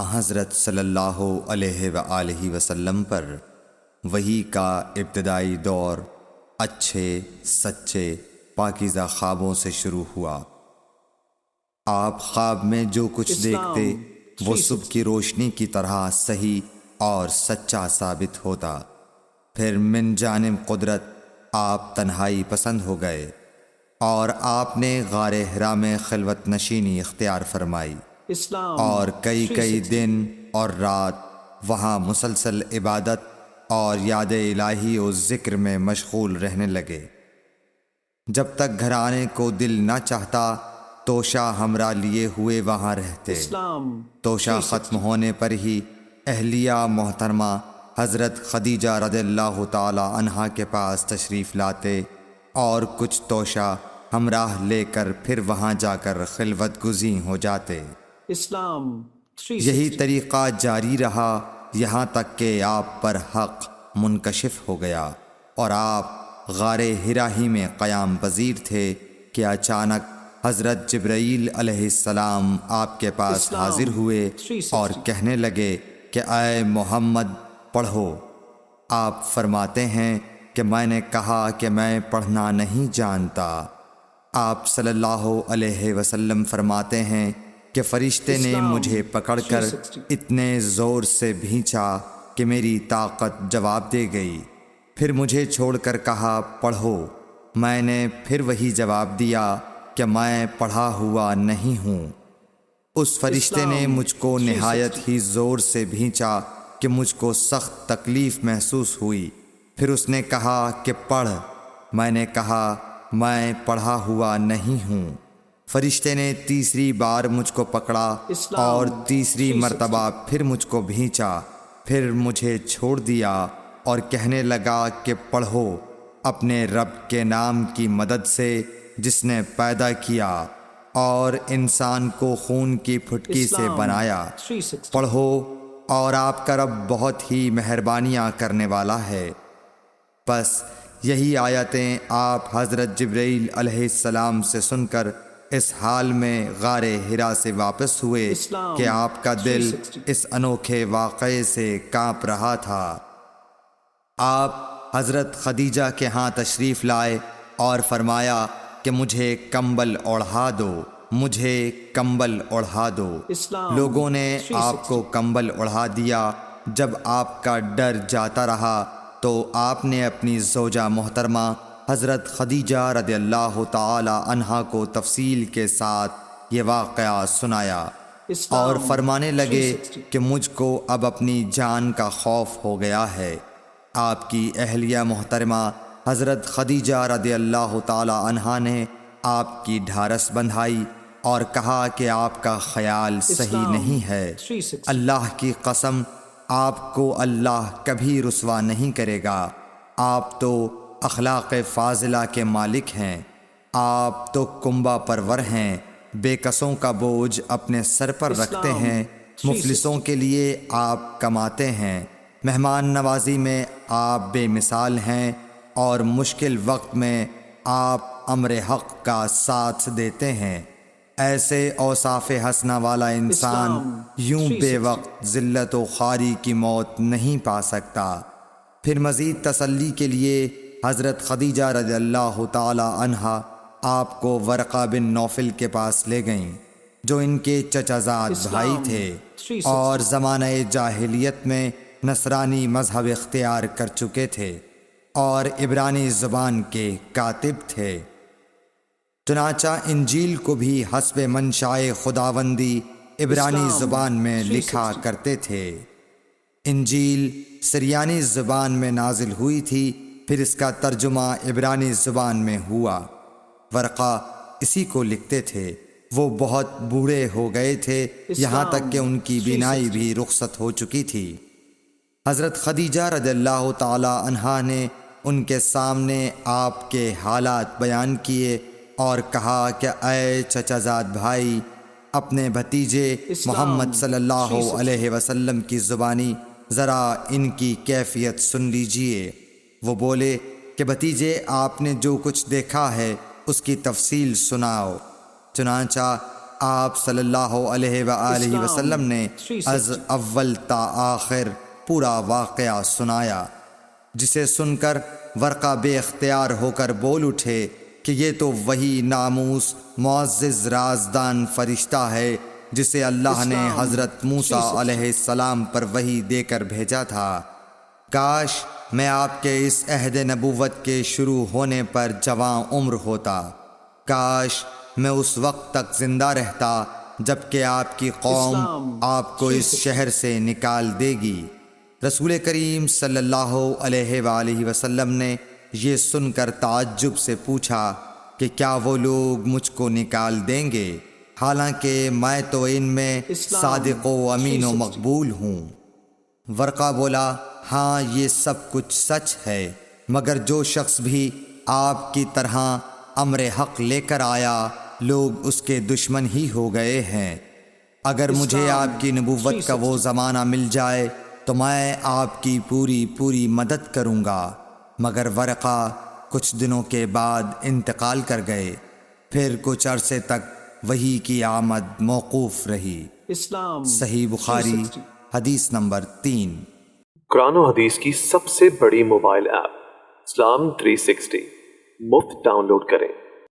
حضرت صلی اللہ علیہ وآلہ وسلم پر وحی کا ابتدائی دور اچھے سچے پاکیزہ خوابوں سے شروع ہوا۔ آپ خواب میں جو کچھ دیکھتے وہ صبح کی روشنی کی طرح صحیح اور سچا ثابت ہوتا۔ پھر من جانب قدرت آپ تنہائی پسند ہو گئے اور آپ نے غار حرا میں خلوت نشینی اختیار فرمائی اور کئی دن اور رات وہاں مسلسل عبادت اور یاد الہی و ذکر میں مشغول رہنے لگے۔ جب تک گھر آنے کو دل نہ چاہتا توشہ ہمراہ لیے ہوئے وہاں رہتے۔ توشہ ختم ہونے پر ہی اہلیہ محترمہ حضرت خدیجہ رضی اللہ تعالی عنہا کے پاس تشریف لاتے اور کچھ توشہ ہمراہ لے کر پھر وہاں جا کر خلوت گزین ہو جاتے۔ یہی طریقہ جاری رہا یہاں تک کہ آپ پر حق منکشف ہو گیا اور آپ غار حرا ہی میں قیام پذیر تھے کہ اچانک حضرت جبرائیل علیہ السلام آپ کے پاس حاضر ہوئے اور کہنے لگے کہ اے محمد پڑھو۔ آپ فرماتے ہیں کہ میں نے کہا کہ میں پڑھنا نہیں جانتا۔ آپ صلی اللہ علیہ وسلم فرماتے ہیں کہ فرشتے نے مجھے پکڑ کر اتنے زور سے بھینچا کہ میری طاقت جواب دے گئی۔ پھر مجھے چھوڑ کر کہا پڑھو۔ میں نے پھر وہی جواب دیا کہ میں پڑھا ہوا نہیں ہوں۔ اس فرشتے نے مجھ کو نہایت ہی زور سے بھینچا کہ مجھ کو سخت تکلیف محسوس ہوئی۔ پھر اس نے کہا کہ پڑھ۔ میں نے کہا میں پڑھا ہوا نہیں ہوں۔ فرشتے نے تیسری بار مجھ کو پکڑا اور تیسری مرتبہ پھر مجھ کو بھینچا۔ پھر مجھے چھوڑ دیا اور کہنے لگا کہ پڑھو اپنے رب کے نام کی مدد سے جس نے پیدا کیا اور انسان کو خون کی پھٹکی سے بنایا۔ پڑھو اور آپ کا رب بہت ہی مہربانیاں کرنے والا ہے۔ بس یہی آیتیں آپ حضرت جبرائیل علیہ السلام سے سن کر اس حال میں غار حرا سے واپس ہوئے کہ آپ کا دل اس انوکھے واقعے سے کانپ رہا تھا۔ آپ حضرت خدیجہ کے ہاں تشریف لائے اور فرمایا کہ مجھے کمبل اوڑھا دو، مجھے کمبل اوڑھا دو۔ لوگوں نے آپ کو کمبل اوڑھا دیا۔ جب آپ کا ڈر جاتا رہا تو آپ نے اپنی زوجہ محترمہ حضرت خدیجہ رضی اللہ تعالی عنہا کو تفصیل کے ساتھ یہ واقعہ سنایا اور فرمانے لگے کہ مجھ کو اب اپنی جان کا خوف ہو گیا ہے۔ آپ کی اہلیہ محترمہ حضرت خدیجہ رضی اللہ تعالی عنہا نے آپ کی ڈھارس بندھائی اور کہا کہ آپ کا خیال صحیح نہیں ہے۔ اللہ کی قسم آپ کو اللہ کبھی رسوا نہیں کرے گا۔ آپ تو اخلاق فاضلہ کے مالک ہیں۔ آپ تو کنبہ پرور ہیں، بے کسوں کا بوجھ اپنے سر پر رکھتے ہیں، مفلسوں کے لیے آپ کماتے ہیں، مہمان نوازی میں آپ بے مثال ہیں اور مشکل وقت میں آپ امر حق کا ساتھ دیتے ہیں۔ ایسے اوصاف حسنہ والا انسان یوں بے وقت ذلت و خواری کی موت نہیں پا سکتا۔ پھر مزید تسلی کے لیے حضرت خدیجہ رضی اللہ تعالی عنہا آپ کو ورقہ بن نوفل کے پاس لے گئیں جو ان کے چچا زاد بھائی تھے اور زمانہ جاہلیت میں نصرانی مذہب اختیار کر چکے تھے اور عبرانی زبان کے کاتب تھے۔ چنانچہ انجیل کو بھی حسب منشائے خداوندی عبرانی زبان میں لکھا کرتے تھے۔ انجیل سریانی زبان میں نازل ہوئی تھی، پھر اس کا ترجمہ عبرانی زبان میں ہوا۔ ورقہ اسی کو لکھتے تھے۔ وہ بہت بوڑھے ہو گئے تھے، یہاں تک کہ ان کی بینائی بھی رخصت ہو چکی تھی۔ حضرت خدیجہ رضی اللہ تعالی عنہا نے ان کے سامنے آپ کے حالات بیان کیے اور کہا کہ اے چچا زاد بھائی، اپنے بھتیجے محمد صلی اللہ علیہ وسلم کی زبانی ذرا ان کی کیفیت سن لیجئے۔ وہ بولے کہ بھتیجے آپ نے جو کچھ دیکھا ہے اس کی تفصیل سناؤ۔ چنانچہ آپ صلی اللہ علیہ وآلہ وسلم نے از اول تا آخر پورا واقعہ سنایا، جسے سن کر ورقہ بے اختیار ہو کر بول اٹھے کہ یہ تو وہی ناموس معزز رازدان فرشتہ ہے جسے اللہ نے حضرت موسیٰ علیہ السلام پر وحی دے کر بھیجا تھا۔ کاش میں آپ کے اس عہد نبوت کے شروع ہونے پر جواں عمر ہوتا، کاش میں اس وقت تک زندہ رہتا جب کہ آپ کی قوم آپ کو اس شہر سے نکال دے گی۔ رسول کریم صلی اللہ علیہ وآلہ وسلم نے یہ سن کر تعجب سے پوچھا کہ کیا وہ لوگ مجھ کو نکال دیں گے، حالانکہ میں تو ان میں صادق و امین و مقبول ہوں؟ ورقہ بولا، ہاں یہ سب کچھ سچ ہے، مگر جو شخص بھی آپ کی طرح امر حق لے کر آیا لوگ اس کے دشمن ہی ہو گئے ہیں۔ اگر مجھے آپ کی نبوت کا وہ زمانہ مل جائے تو میں آپ کی پوری مدد کروں گا، مگر ورقہ کچھ دنوں کے بعد انتقال کر گئے، پھر کچھ عرصے تک وحی کی آمد موقوف رہی۔ صحیح بخاری حدیث نمبر 3۔ قرآن و حدیث کی سب سے بڑی موبائل ایپ اسلام 360 مفت ڈاؤن لوڈ کریں۔